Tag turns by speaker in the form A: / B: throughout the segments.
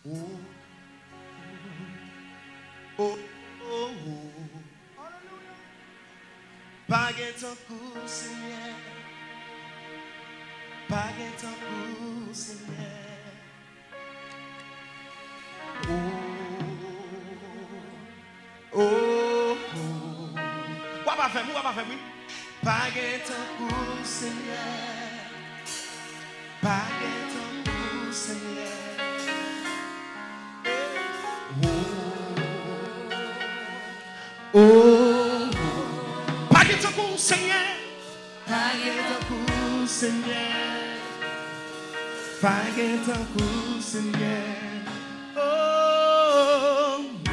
A: Oh, oh, oh. Baguette en coup, Seigneur. Baguette en coup, Seigneur. Oh, oh, oh. Quoi va faire, oui? Baguette en coup, Seigneur. Baguette en coup, Seigneur. Oh, oh. Baguette en coup, Seigneur. Baguette en coup, Seigneur. Baguette en coup, Seigneur. Oh, oh.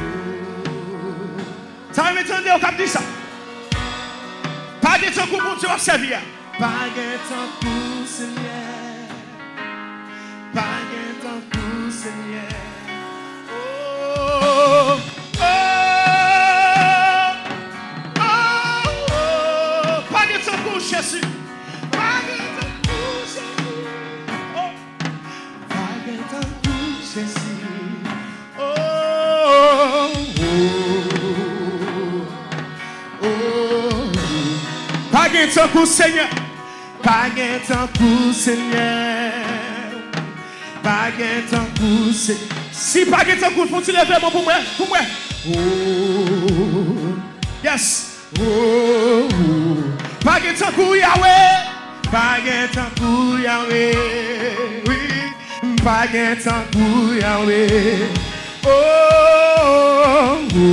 A: Ça va m'étonner au cap dit ça. Baguette en coup, mon Dieu, servir. Baguette en coup, Seigneur. Baguette en coup, Seigneur. Oh, oh, oh, oh. Baguette en coup, Jésus. Baguette en coup, Jésus. Oh, baguette en coup, Jésus. Oh, oh, oh. Baguette en coup, Seigneur. Baguette en coup, Seigneur. Baguette en coup, Seigneur. Si baguette en coup, faut-il lever pour moi? Pour moi. Oh, yes. Oh, oh. Baguette en coup, Yahweh. Baguette en coup, Yahweh. Oui. Baguette en coup, Yahweh. Oh, oh, oh.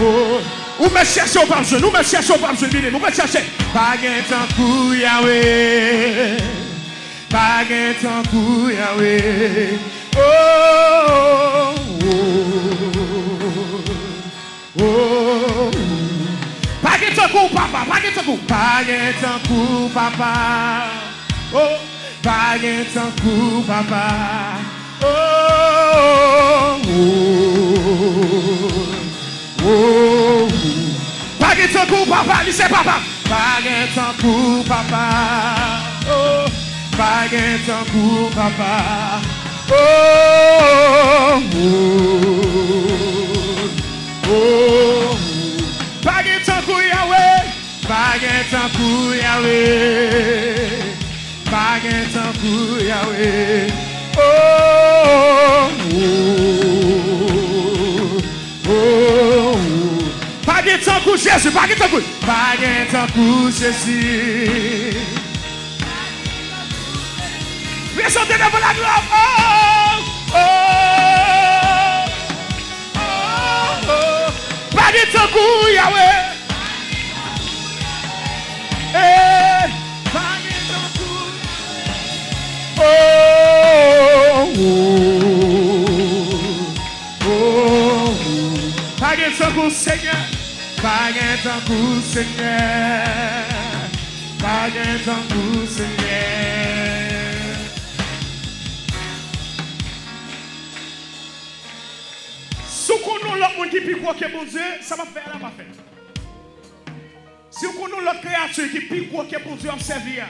A: Oh. Ou me chercher au pas besoin, nous me chercher au pas besoin, nous me chercher. Baguette en coup, Yahweh. Baguette en coup, Yahweh. Oh, oh, oh. Baguette en coup, papa, baguette en coup. Baguette en coup, papa. Oh, baguette en coup, papa. Oh, oh, oh, oh. Baguette en coup, papa, lycée papa. Baguette en coup, papa. Oh, baguette en coup, papa. Oh, oh, oh. Baguette en coup, Yahweh. Baguette en coup, Yahweh. Baguette en coup, Yahweh. Oh, oh, oh. Baguette en coup, Jésus, baguette en coup. Baguette en coup, Jésus. Présentez devant la gloire. Oh, oh, oh, oh. Baguette en coup, Yahweh. Eh, baguette en coup. Oh, oh, oh, oh. Baguette en coup, Seigneur. Baguette en coup, Seigneur. Baguette en coup, Seigneur. Si on connaît l'autre monde qui pique que bon Dieu, ça va faire, là va faire. Si on connaît l'autre créature qui pique que bon Dieu observer,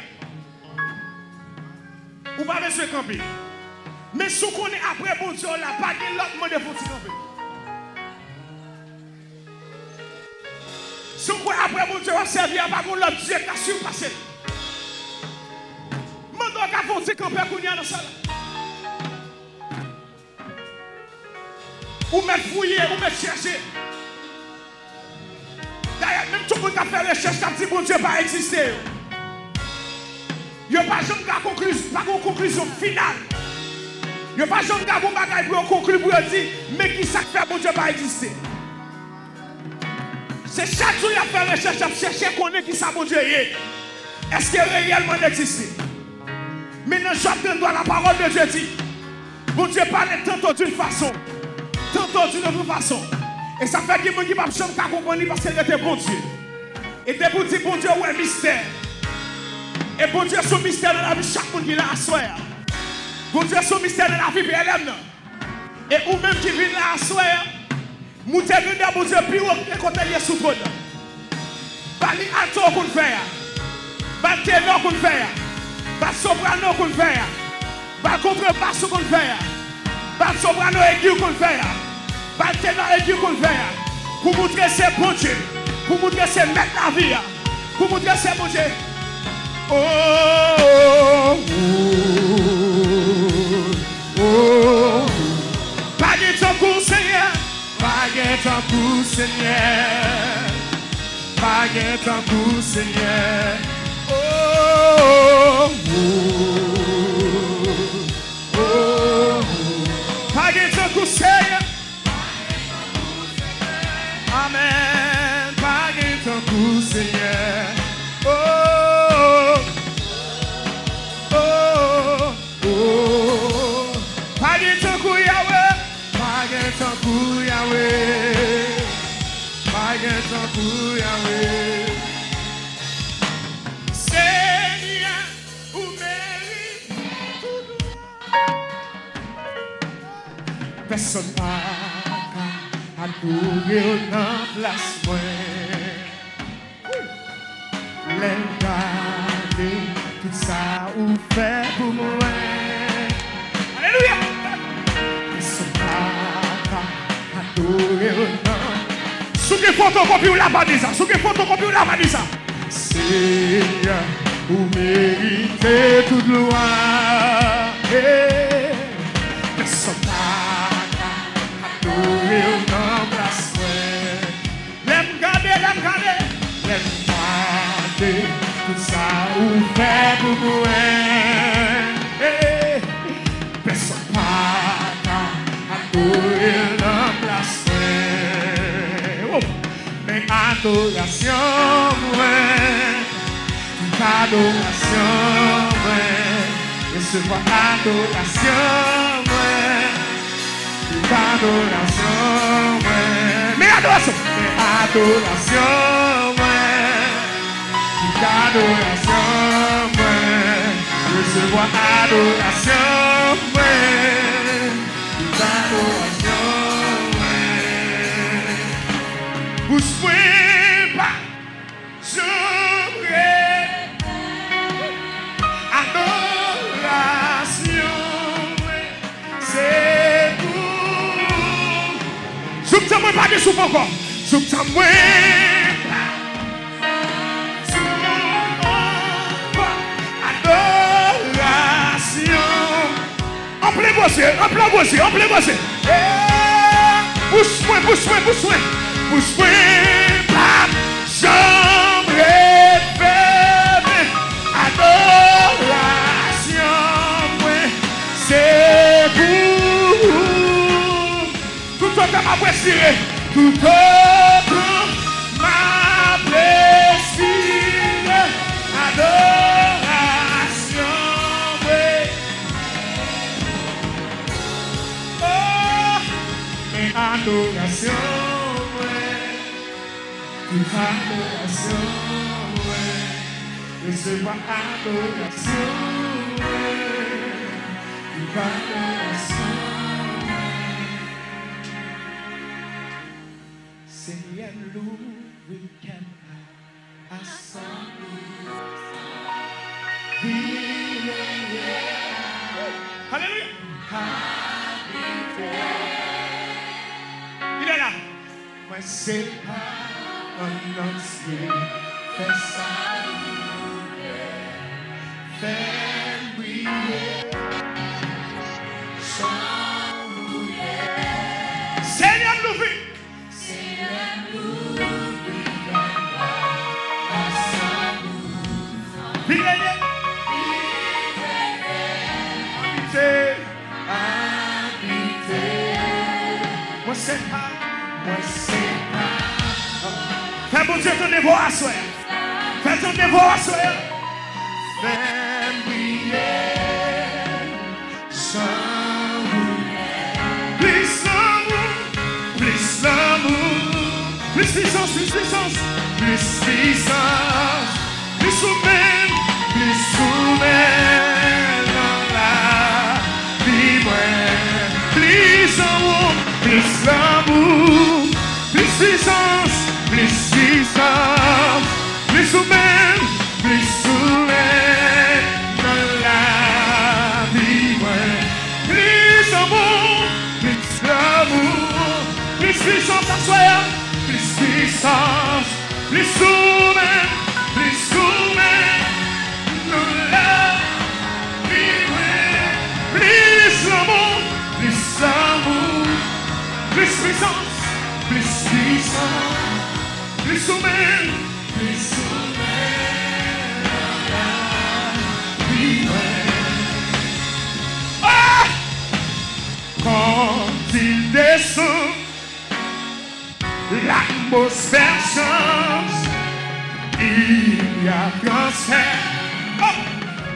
A: ou pas besoin de camper. Mais si on connaît après bon Dieu, là, pas de l'autre monde de camper. Si on connaît après bon Dieu observer, pas de l'autre Dieu qui a surpassé. Mandons qu'à bon Dieu camper qu'on y a dans ça. Ou me fouiller, ou me chercher. D'ailleurs, même tout le monde qui a fait recherche, qui a dit bon Dieu pas exister. Il n'y a pas jamais de conclusion finale. Il n'y a pas jamais de bagaille pour conclure pour dire mais qui ça fait bon Dieu pas exister. C'est chaque jour qu'il a fait recherche, à chercher qu'on est qui ça bon Dieu est. Est-ce qu'il réellement existe? Maintenant, j'attends la parole de Dieu dit. Bon Dieu parle tantôt d'une façon. Tantôt d'une autre façon. Et ça fait que les gens qui ne peuvent pas comprendre parce qu'il était bon Dieu. Et de pour dire bon Dieu, ouais, mystère. Et bon Dieu, son mystère dans la vie, chaque monde qui l'a à soi. Bon Dieu, son mystère dans la vie, PLM. Et ou même qui vient là à soi, nous te regardons bon Dieu, puis on est content de sous trône. Bali alto qu'on fait. Bali ténor qu'on fait. Bali soprano qu'on fait. Bali contrebasse qu'on fait. Pas de soprano aigu qu'on fait. Pas de ténor aigu qu'on fait. Pour montrer c'est bon Dieu. Pour montrer c'est mettre la vie. Pour montrer c'est bon Dieu. Oh, oh, oh, oh. Pas de temps pour Seigneur. Pas de temps pour Seigneur. Pas de temps pour Seigneur. Oh, oh, oh, oh. Pas de temps pour Seigneur. Amen. Pas de temps pour Seigneur. Oh, oh, oh, oh. Pas de temps pour Yahweh. Pas de temps pour Yahweh. Pas de temps pour Yahweh. Seigneur, vous méritez tout droit. Personne n'a à courir dans place moi. Les garder tout ça ou fait pour moi. Alléluia. Personne n'a à courir dans. Sous que photocopie ou la banisa. Sous que photocopie ou la banisa. Seigneur, vous méritez toute gloire. Personne n'a à courir dans place. L'aime garder. Tout ça ou fait pour moi. Personne n'a à courir dans place. Mais adoration, adoration, recevoir adoration, adoration, mais adoration, adoration, recevoir adoration, adoration. Vous souhaitez pas, adoration, c'est tout. Soupçonnez pas de souffle encore. Soupçonnez pas. Adoration. En plein bossé. Pousse-moi. Pas, j'aimerais faire adoration, c'est vous. Tout autre m'a blessé, tout autre m'a blessé, adoration, oh, mais adoration. Adoration, recevoir adoration, adoration. Seigneur, we can assemble. Alléluia. Il est là. Moi, c'est pas. Annoncier, fais saluer, fais briller, chanter. Seigneur nous vit, habiter. Moi c'est pas. Fais bon Dieu ton dévoi à soi. Fais ton dévoi à soi. Fais briller. Plus l'amour. Plus puissance. Plus soumen. Dans la vie. Plus amour. Plus l'amour. Plus puissance. Plus soumen dans la vie. puissance à soi. Plus puissance, plus soumis, plus soumis. Nous l'avons, plus l'amour, plus puissance, plus soumis, plus ah! Quand il descend, l'atmosphère change, il y a transfert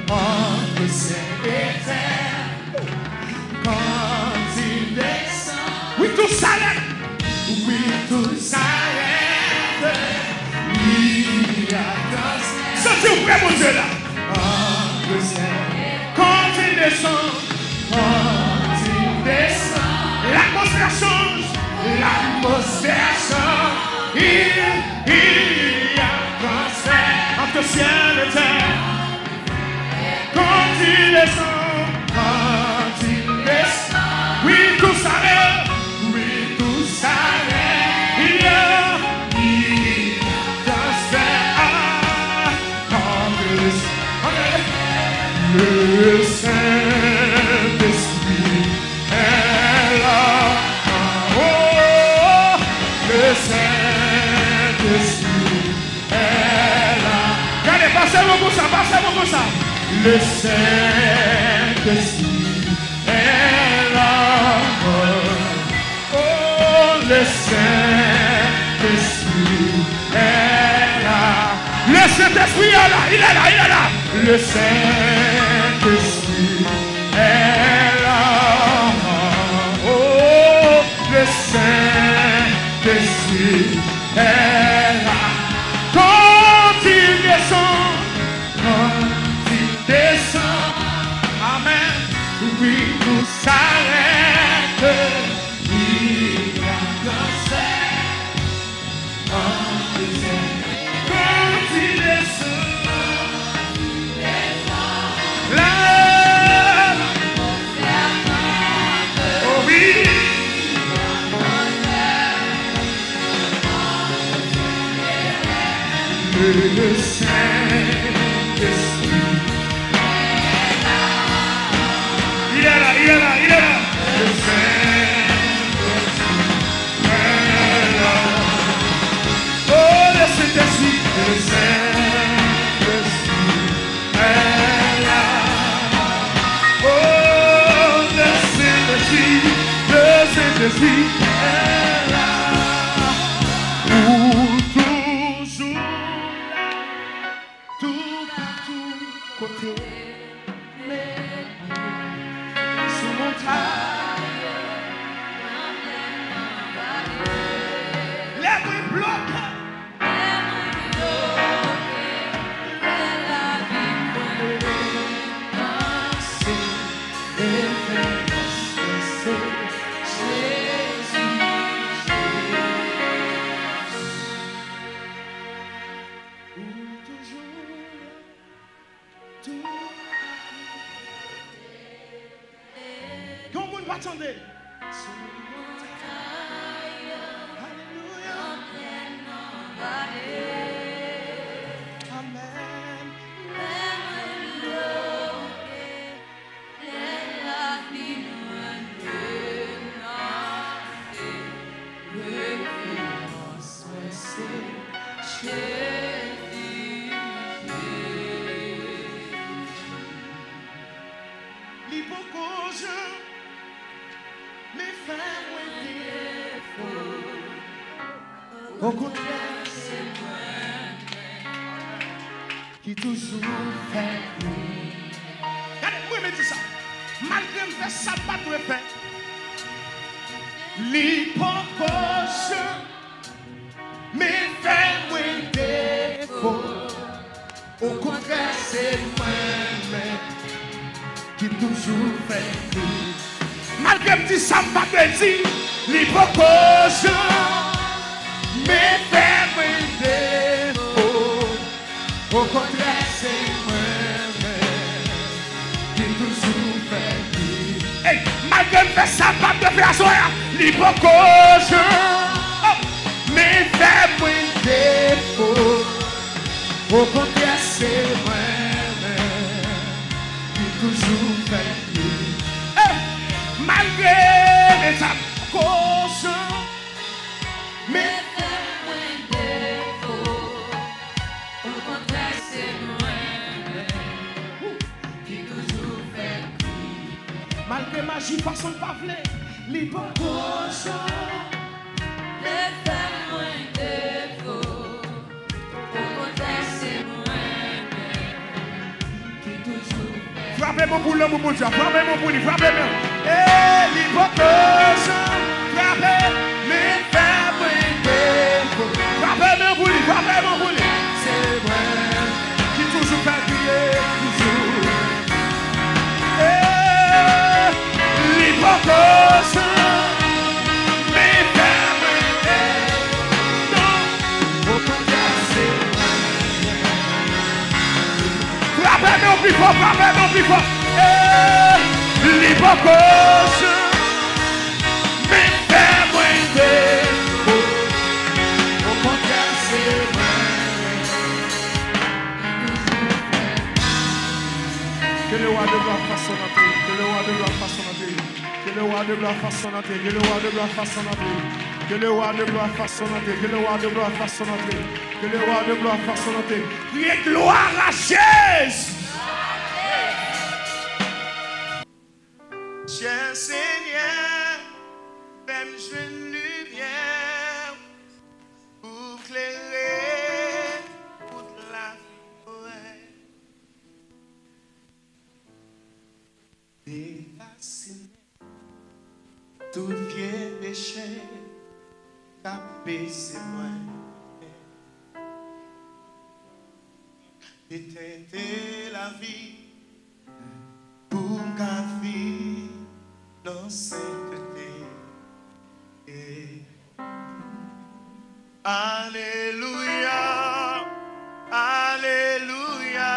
A: entre ciel et terre. Quand il descend, oui tout s'arrête, il y a transfert. Sentez-vous prêt mon Dieu là? Entre ciel, quand il descend, l'atmosphère change, il y a transfert entre ciel et terre. Quand il descend, oui tout s'arrête, il y a transfert entre le Saint-Esprit est là. Le Saint-Esprit est là. Regardez, passez-moi comme ça, passez-moi comme ça. Le Saint-Esprit est là. Oh, le Saint-Esprit est là. Le Saint-Esprit est là, il est là, il est là. Le Saint-Esprit est là. Oh, le Saint-Esprit est là. Quand il descend, amen, oui, tout s'arrête. Il y a transfert entre les airs. Quand il descend, là, oh oui. Le Saint-Esprit il est là, il est là, il est là. Le Saint-Esprit est là. Oh, le Saint-Esprit, le Saint-Esprit est là. Oh, le Saint-Esprit est là. Pour toujours. Tout partout côté, sous mon taille, les bruits bloqués, attendez. Au contraire, c'est moi qui toujours fait bruit. Regardez, moi, me dis ça. Malgré me faire ça, pas de faire. L'hypocrisie me fait moins défaut. Au contraire, c'est moi qui toujours fait bruit. Malgré me dire ça, pas de dire. L'hypocrisie mais fais-moi défaut. Au contraire, c'est moi-même qui toujours fait dire. Hey, malgré me faire ça, pas de faire à soi. L'hypocrisie Au contraire, c'est moi-même qui toujours fait plus. Malgré les accrochations, mais
B: moins défaut. Au contraire, c'est moi-même qui toujours fait plus.
A: Malgré magie, façon de parler, l'hypocrisie.
B: Mais faire moins défaut. Au contraire, c'est moi-même qui toujours fait.
A: Frappez mon boulot, mon bon Dieu, frappez mon boulot, frappez mon. L'hypocrisie, frappez, mais faire moins défaut. Frappez mon boulot, frappez mon boulot. C'est moi qui toujours fait crier, toujours. L'hypocrisie. Frappez-moi plus fort, frappez-moi plus fort. L'hypocrisie, mais fais-moi défaut. Au contraire, c'est moi. Que le roi de gloire fasse son entrée, que le roi de gloire fasse son entrée, que le roi de gloire fasse son entrée, que le roi de gloire fasse son entrée, que le roi de gloire fasse son entrée, que le roi de gloire fasse son entrée, que le roi de gloire fasse son entrée. Criez gloire à Jésus. Cher Seigneur, fais-moi une lumière pour éclairer toute la vie. Déraciner tout vieux péché, 𝗃𝗄𝗀𝗀𝗀𝗀 d'éteindre la vie pour qu'un vie dans sainteté. Alléluia, Alléluia,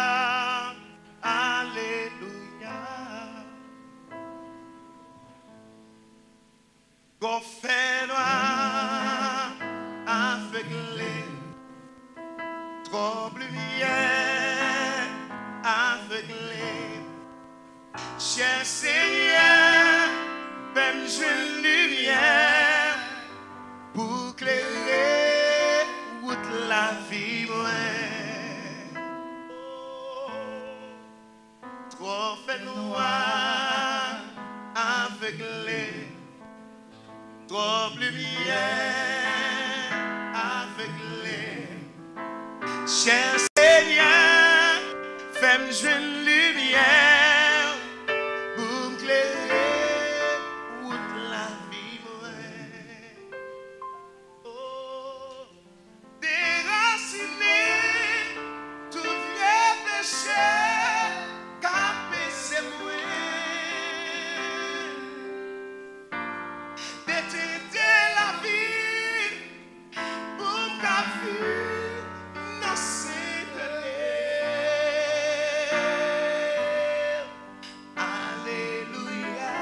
A: Alléluia. Qu'on fait noir aveuglé, trop lumière aveuglé. Cher Seigneur, fais-moi une lumière pour éclairer toute la vie. Trop fait noir aveuglé, trop lumière aveuglé. Cher Seigneur, fais-moi une lumière pour m'éclairer toute la vie. Oh, déraciner tout vieux péché, 𝗃𝗄𝗀𝗀𝗀𝗃 d'éteindre la vie pour m'cafir dans cette terre. Alléluia,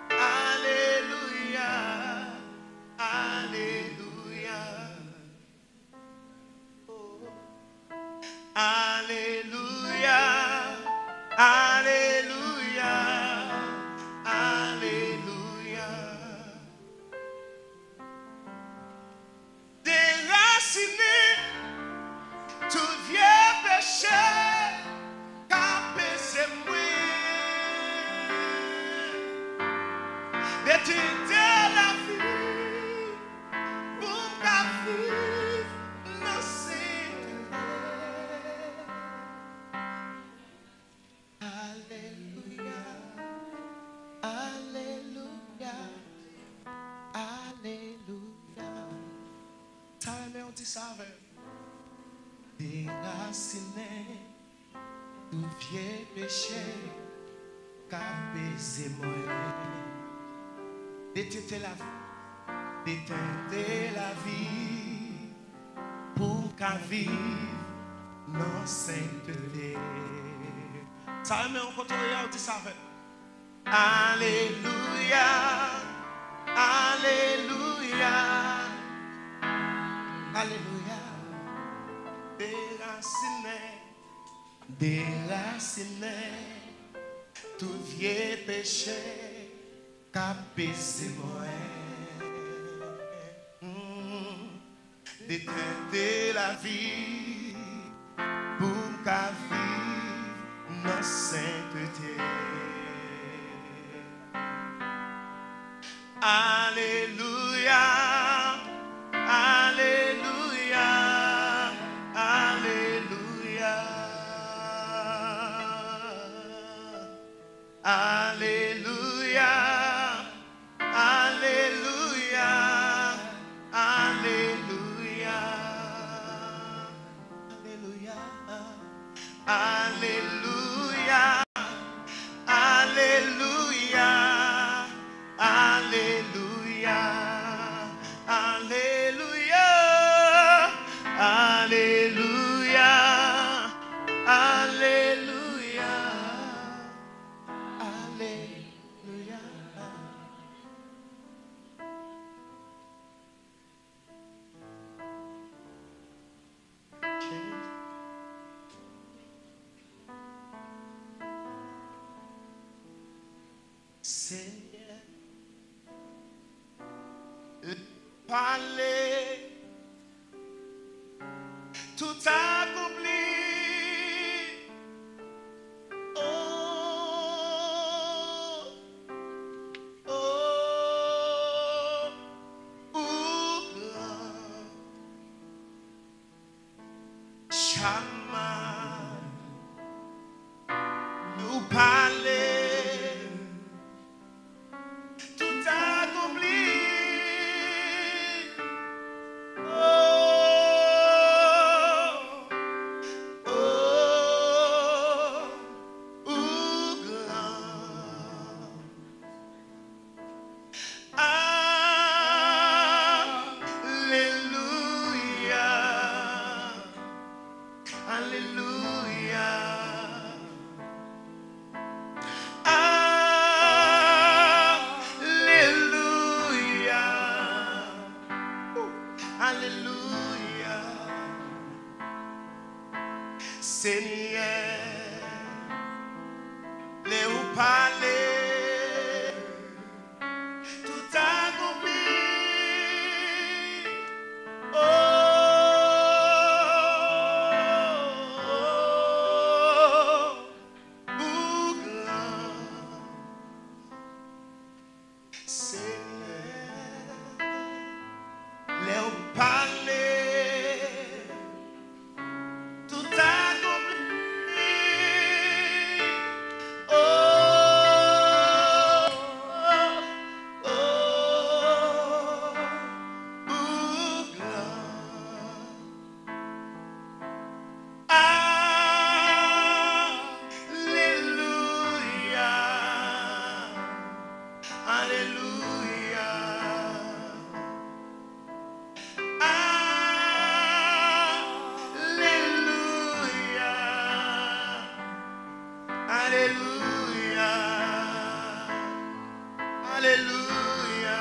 A: Alléluia, Alléluia. Oh. Alléluia, Alléluia, Alléluia. Déraciner tout vieux péché, 𝗃𝗄𝗀𝗀𝗀𝗃 d'éteindre la vie pour m'cafir dans cette terre. Alléluia, Alléluia, Alléluia. Ça mais on dit ça avec. Déraciner tout vieux péché, 𝗃𝗄𝗀𝗀𝗀𝗀 d'éteindre la vie, d'éteindre la vie pour qu'à vivre dans sainteté. Ça mais on continue à dire ça avec. Alléluia, Alléluia, Alléluia.
C: Déraciné tout vieux péché 𝗃𝗃𝗀𝗀𝗀𝗃 d'éteindre la vie pour qu'à vivre dans sainteté. Alléluia, Alléluia, Alléluia, Alléluia, Alléluia, Alléluia, Alléluia, Alléluia, Alléluia, Alléluia, Alléluia, Alléluia, Alléluia, Alléluia. Seigneur, parler, tout accompli. Oh, oh, Chama, nous parler, tout accompli. Alléluia, Seigneur, les ou parler, tout accompli. Oh, grand Seigneur, les ou parler, tout accompli. Oh, oh, oh, grand. Alléluia, Alléluia, Alléluia, Alléluia, Alléluia.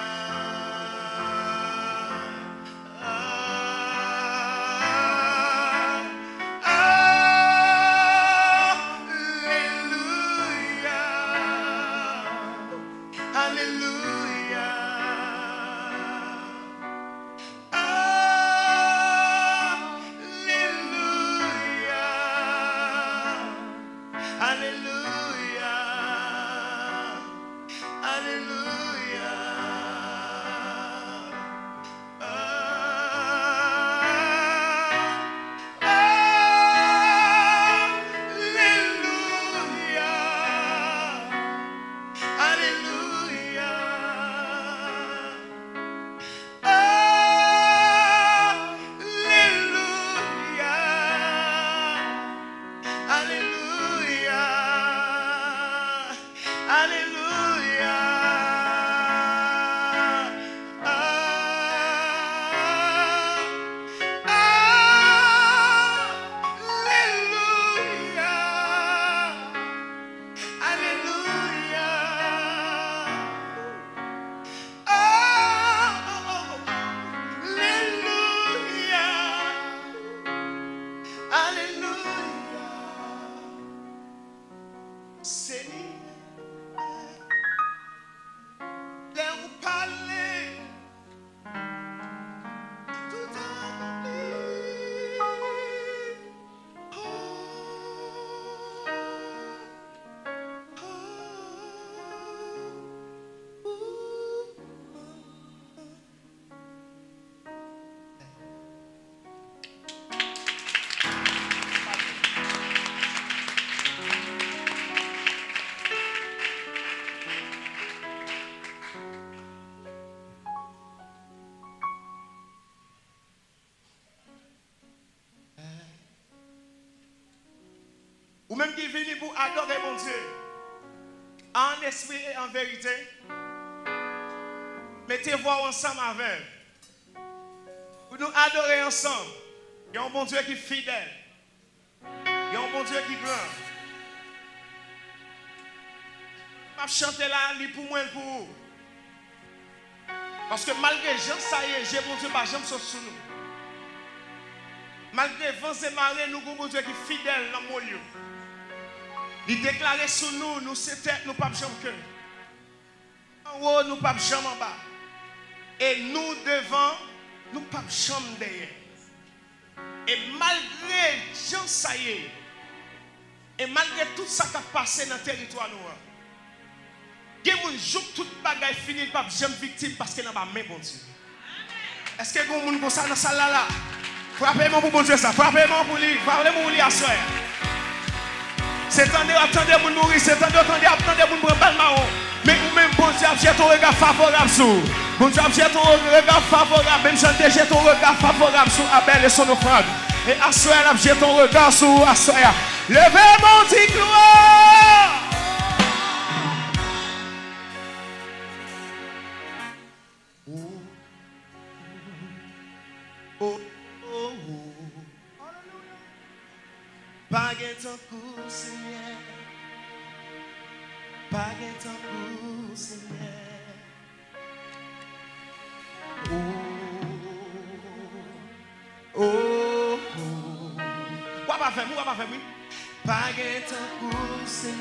C: Alléluia, Alléluia, Alléluia, Alléluia, Alléluia, Alléluia.
A: même qui venu pour adorer mon Dieu, en esprit et en vérité, mettez-vous ensemble avec. Pour nous adorer ensemble. Il y a un bon Dieu qui est fidèle. Il y a un bon Dieu qui est grand. Je vais chanter là, pour moi et pour vous. Parce que malgré Jean, ça y est, j'ai bon Dieu, j'aime ça sur nous. Malgré vents et marées, nous avons bon Dieu qui est fidèle dans mon lieu. Il déclare sur nous, nous c'est tête, nous pas jamais cœur. En haut, nous pas jamais en bas. Et nous devant, nous pas jamais derrière. Et malgré Jean, ça y est, et malgré tout ça qui a passé dans le territoire noir, il y a des gens qui tout bagaille fini, pas jamais victime parce qu'il n'a pas même bon Dieu. Est-ce que vous avez des gens dans la salle là? Frappez-moi pour bon Dieu ça, frappez-moi pour lui, frappez-moi pour lui à soir. C'est attendez, vous mourir, c'est attendez, vous prendre balle marron. Mais vous-même, bon Dieu, j'ai ton regard favorable sur. Bon Dieu, j'ai ton regard favorable, même chanter, j'ai ton regard favorable sur Abel et son offrande. Et à soir, j'ai ton regard sur Assoya. Levez mon petit gloire.
C: Paguez ton coup, Seigneur. Paguez ton coup, Seigneur. Oh, oh, oh.
A: Quoi va faire, oui?
C: Paguez ton coup, Seigneur.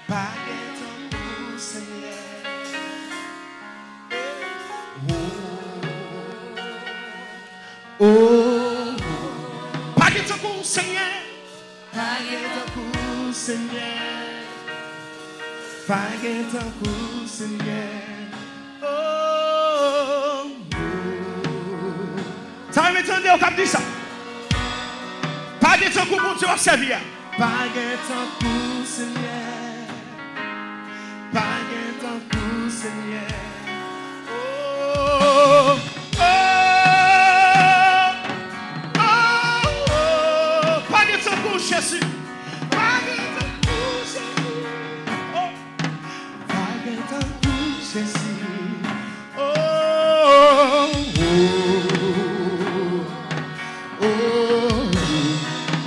C: Paguez ton coup, Seigneur. Oh, oh.
A: Paguez ton coup, Seigneur.
C: Paguez ton coup, Seigneur. Paguez ton coup, Seigneur. Oh, oh.
A: Ça va m'étonner au cap dit ça. Paguez ton coup pour Dieu servir.
C: Paguez ton coup, Seigneur. Paguez ton coup, Seigneur.
A: Oh, oh, oh, paguez ton coup, Jésus. Paguez ton coup, Jésus. Oh,
C: Paguez ton coup, Jésus.
A: oh, oh, oh, oh.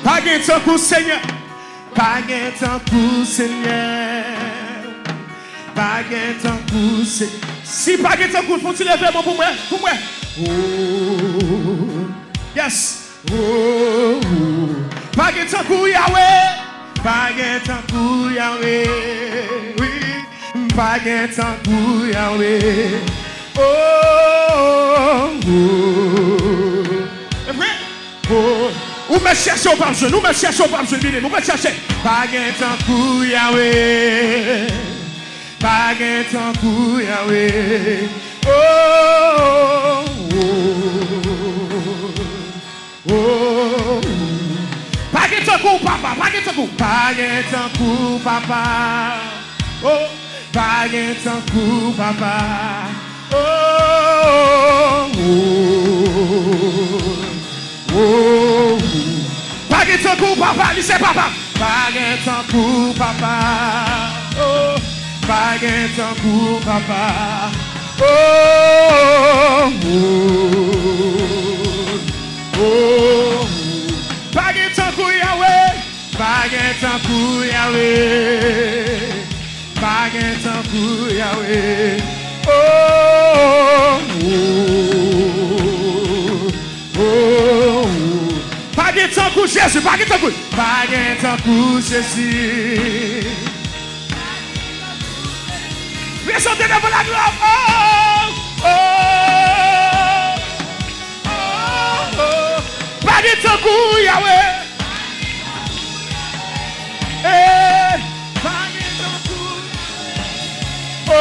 A: Paguez ton coup, Seigneur.
C: Paguez ton coup, Seigneur. Paguez ton coup, Seigneur.
A: Si paguez ton coup, faut-il lever mon pour moi? Pour moi.
C: Oh,
A: Yes.
C: oh, oh.
A: Paguez ton coup, Yahweh.
C: Paguez ton coup, Yahweh. Oui. Paguez ton coup, Yahweh. Oh, oh, oh.
A: C'est vrai?
C: Oh.
A: Ou me chercher au parjeu, nous me chercher au parjeu, nous me chercher.
C: Paguez ton coup, Yahweh. Paguez ton coup, Yahweh. Oh, oh, oh, oh.
A: Paguez ton coup, papa, paguez ton coup.
C: Paguez ton coup, papa. Oh, paguez ton coup, papa. Oh, oh, oh.
A: Paguez ton coup, papa, lycée papa.
C: Paguez ton coup, papa. Oh, paguez ton coup, papa. Oh, oh, oh.
A: Paguez ton coup, Yahweh.
C: Paguez ton coup, Yahweh. Paguez ton coup, Yahweh. Oh, oh, oh.
A: Paguez ton coup, Jésus, paguez ton coup.
C: Paguez ton coup, Jésus.
A: Présentez devant la gloire. Oh, oh, oh, oh. Paguez ton coup, Yahweh. Eh,
C: Paguez ton coup.
A: oh,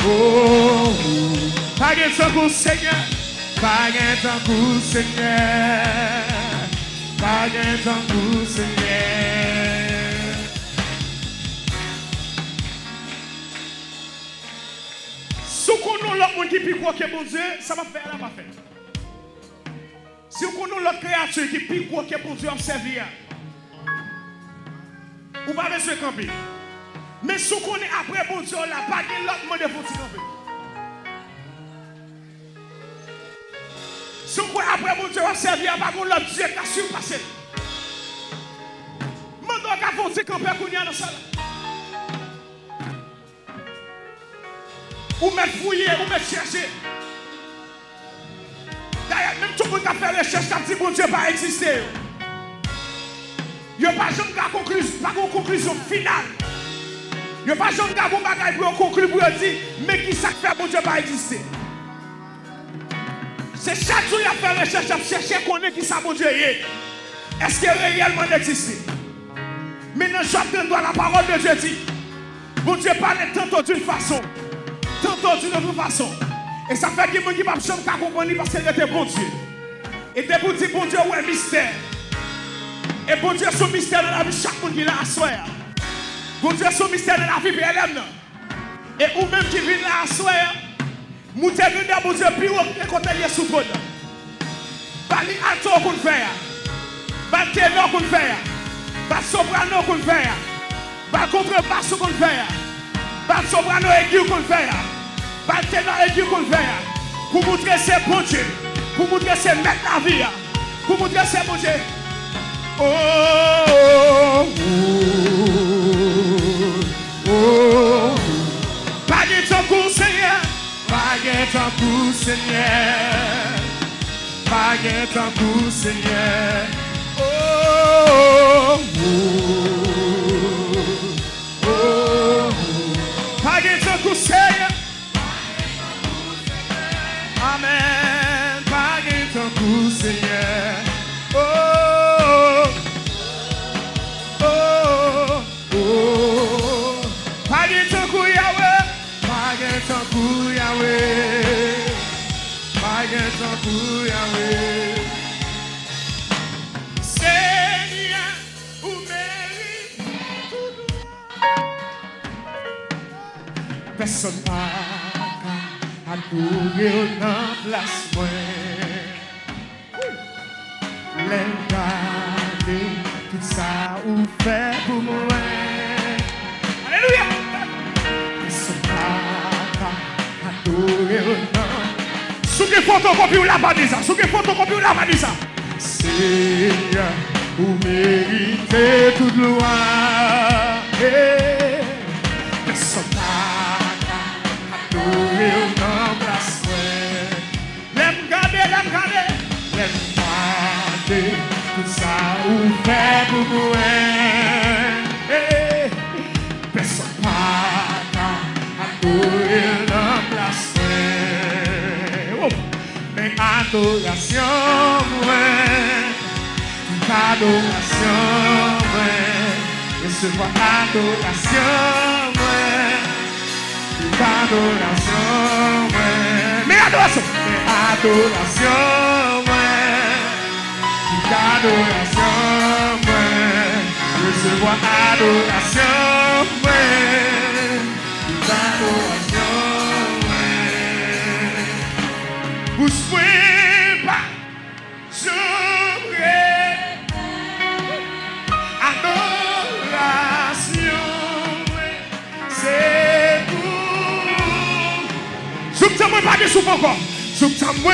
C: Oh, oh.
A: paguez ton coup, Seigneur.
C: Paguez ton coup, Seigneur. Paguez ton coup, Seigneur.
A: Si on a l'autre monde qui pique que bon Dieu, ça va faire, là, va faire. connaît l'autre créature qui est plus gros que pour Dieu observer. Ou pas besoin de camper. Mais si on est après bon Dieu, là, pas de l'autre monde pour camper. Si on est après bon Dieu, observer, pas de l'autre Dieu qui a surpassé. Mando qu'à faire camper qu'on y a dans ça. Ou mettre fouiller, ou mettre chercher. D'ailleurs, même tout le monde qui a fait recherche, qui a dit bon Dieu pas exister. Il n'y a pas de conclusion finale. Il n'y a pas de bagaille pour conclure pour dire mais qui ça fait bon Dieu pas exister. C'est chaque jour qu'il a fait recherche, il a cherché qu'on est qui ça bon Dieu est. Est-ce qu'il réellement existe? Maintenant, j'entends la parole de Dieu dit bon Dieu parle tantôt d'une façon, tantôt d'une autre façon. Et ça fait que les gens qui ne peuvent pas comprendre parce qu'il était bon Dieu. Et dès pour dire bon Dieu, ouais, mystère. Et bon Dieu, son mystère dans la vie, chaque monde qui l'a à soi. Bon Dieu, son mystère dans la vie, PLM. Et ou même qui vient là à soi, nous te demandons bon Dieu, puis on compte les sous-trône. Pas les altos qu'on fait, pas les ténors qu'on fait, pas les sopranos qu'on fait, pas les contrebasse qu'on fait, pas les sopranos aigus qu'on fait. Pas le ténor aigu qu'on fait. Pour montrer c'est bon Dieu. Pour montrer c'est mettre la vie. Pour montrer c'est bon Dieu. Oh, oh, oh, oh. Pas de temps pour Seigneur. Pas de temps pour Seigneur. Pas de temps pour Seigneur. Oh, oh, oh. Pas de temps pour Seigneur. Amen. Pas de temps pour Seigneur. Oh, oh, oh. Pas de temps pour Yahweh. Pas de temps pour Yahweh. Pas de temps pour Yahweh. Seigneur, vous méritez tout droit. Personne n'a adorer dans place moi. Regarder tout ça ou fait pour moi. Alléluia. Personne n'a adorer dans. Sous que photocopie ou la banisa. Sous que photocopie ou la banisa. Seigneur, vous méritez toute gloire. Personne n'a adorer dans place moi. L'aime garder. Tout ça ou fait pour moi. Personne pas adorer dans place moi. Mais adoration moi. Adoration moi. Recevoir adoration moi. Adoration moi. Mais adoration. Mais adoration moi. Adoration, recevoir adoration, adoration, vous souhaitez pas, j'aurais adoration, c'est vous. Je ne t'aime pas de souffle encore, je ne t'aime pas.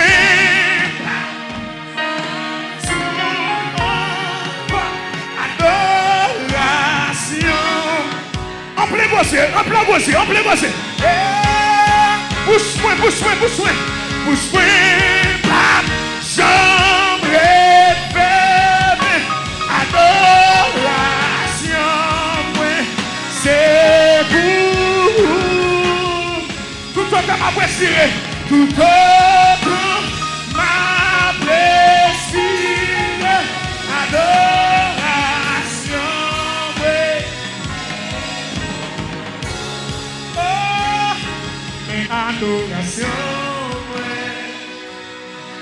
A: En plein bossé. Bouche-moi, pas j'aimerais faire adoration, c'est vous. Tout autre m'a blessé, tout autre m'a blessé, adoration. Adoration,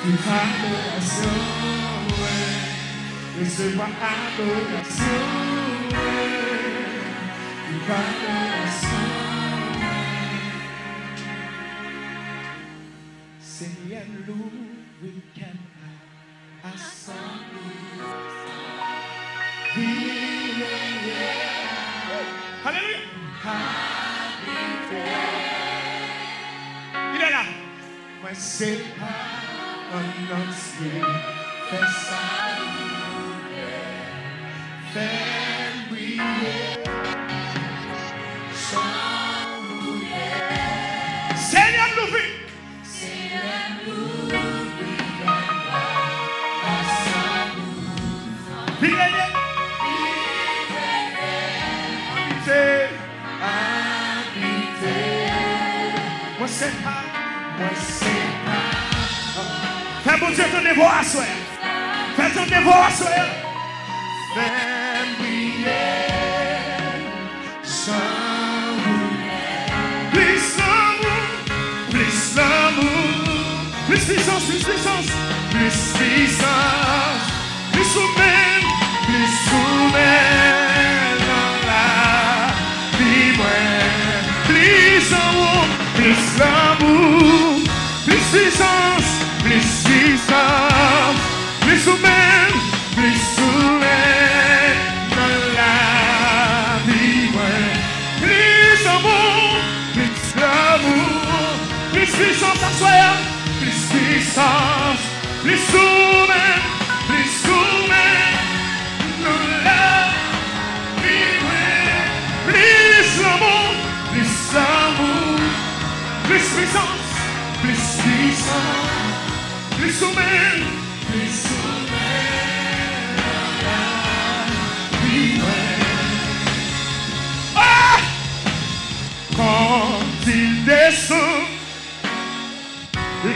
A: toute adoration, recevoir adoration, toute adoration. Seigneur, Louis, we can Alléluia. Il est là.
C: Moi, c'est pas un ancien. Fais ça. Fais briller.
A: Seigneur, nous vit.
C: Moi, c'est pas.
A: Fais bon Dieu ton dévoi à soi. Fais ton dévoi à soi.
C: Fais briller. Plus puissance, plus puissance, plus puissance, plus soumen dans la vie, plus amour, plus l'amour, plus puissance, plus soumen dans la vie, plus amour, plus l'amour, plus puissance à soi. Plus puissance, plus soumen, nous la vivre. Plus l'amour, plus puissance, plus soumen, nous la vivre. Ah! Quand il descend,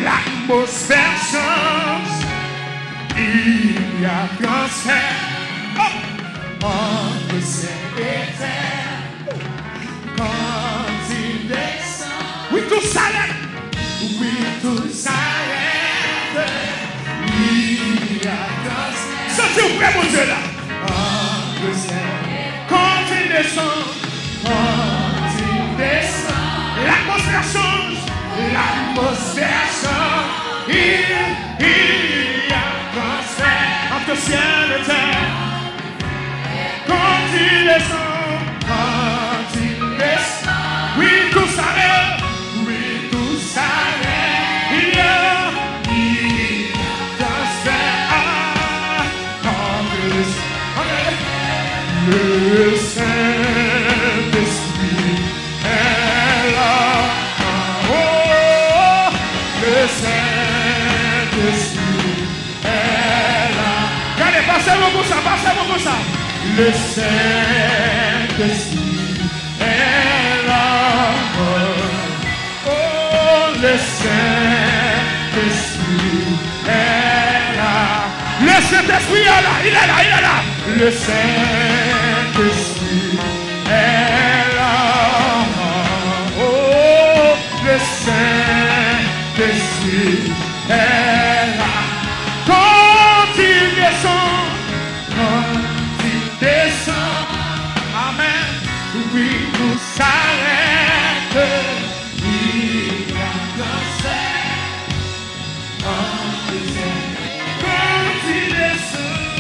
C: l'atmosphère change, il y a transfert entre ciel et terre. Quand il descend,
A: Oui, tout s'arrête.
C: Il y a transfert
A: Sentez vous prêt, mon Dieu, là.
C: entre ciel.
A: Quand il descend, l'atmosphère change.
C: L'atmosphère change, il y a transfert
A: Entre ciel et terre.
C: quand il descend,
A: Oui, tout s'arrête.
C: il y a transfert le Saint-Esprit est là. Le Saint-Esprit est là.
A: Regardez, passez-moi pour ça.
C: Le Saint-Esprit est là. Oh, le Saint-Esprit est là.
A: Le Saint-Esprit est là. Il est là.
C: Le Saint-Esprit est là. Oh, le Saint-Esprit est là. Quand il descend, amen, oui, tout s'arrête. Il y a transfert entre ciel. Quand il descend,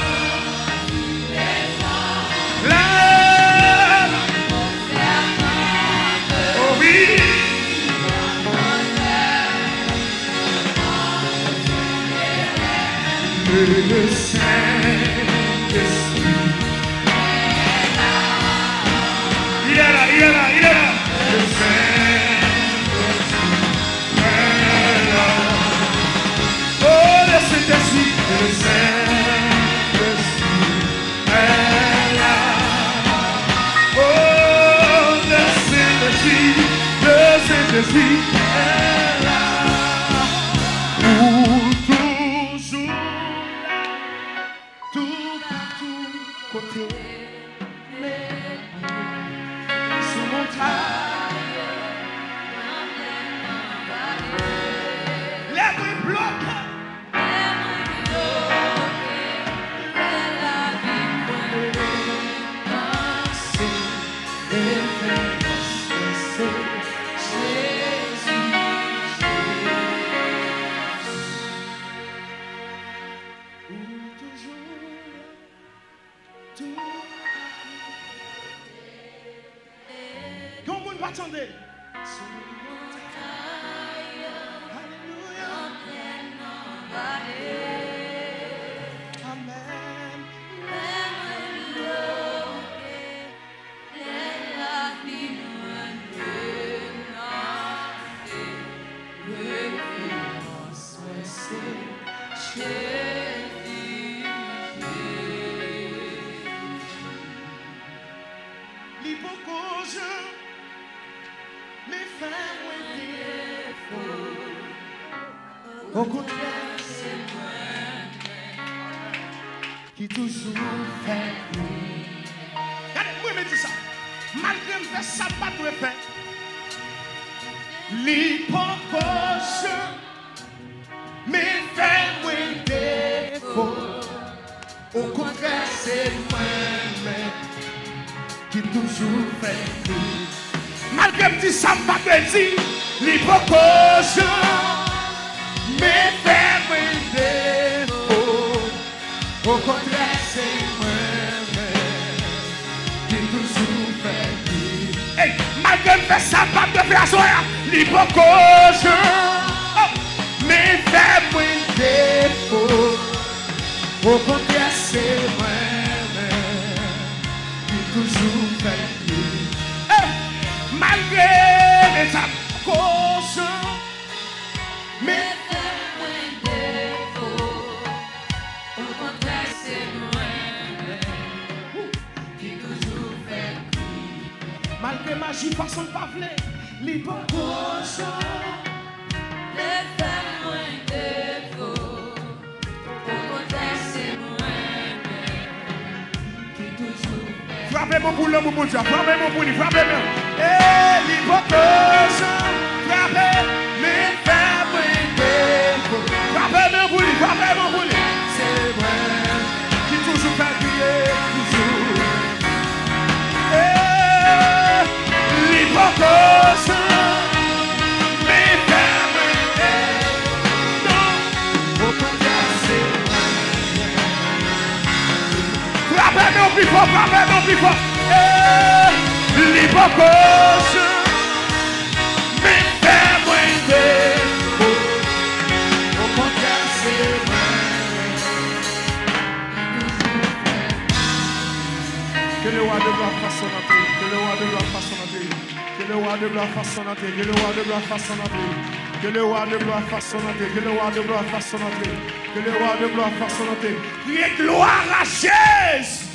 C: là, oh oui, le Saint-Esprit. Il est là. Le Saint-Esprit est là. Oh, le Saint-Esprit. Le Saint-Esprit est là. Oh, le Saint-Esprit est là. Pour toujours là, tout partout côté. Sous mon taille,
A: Les bruits bloquent.
C: Jésus.
A: pas attendre.
C: Au contraire, c'est moi qui toujours fait.
A: Regardez, moi me dis ça. Malgré me faire ça, pas de faire. L'hypocose me fait moins défaut.
C: Au contraire, c'est moi-même qui toujours fait.
A: Malgré me dis ça, pas de dire. L'hypocose me fait moins défaut.
C: Au contraire, c'est moi-même qui toujours fait.
A: Hey, malgré me faire ça, pas de faire ça. L'hypocose me fait moins défaut.
C: Au contraire, c'est moi-même qui toujours fait.
A: Hey, malgré les causes,
B: Me fait moins défaut. Au contraire, c'est moi-même qui toujours fait.
A: malgré magie, façon de parler, l'hypocause.
B: Me fait moins défaut. Au contraire, c'est moi-même qui toujours fait.
A: Frappez mon boulot, mon bon Dieu, frappez mon boulot, frappez mon. Eh, l'hypocause, frappez, mais fait moins défaut. Frappez mon boulot, frappez mon boulot.
C: C'est moi
A: Qui toujours fait crier, toujours. L'hypocause, mais fait moins défaut.
C: au contraire, c'est
A: Frappez mon plus fort, frappez mon plus fort. L'hypocause, mais fait moins défaut.
C: au contraire, c'est moi.
A: Que le roi de gloire fasse son entrée, que le roi de gloire fasse son entrée, que le roi de gloire fasse son entrée, que le roi de gloire fasse son entrée, que le roi de gloire fasse son entrée, que le roi de gloire fasse son entrée, que le roi de gloire fasse son entrée. Criez gloire à Jésus.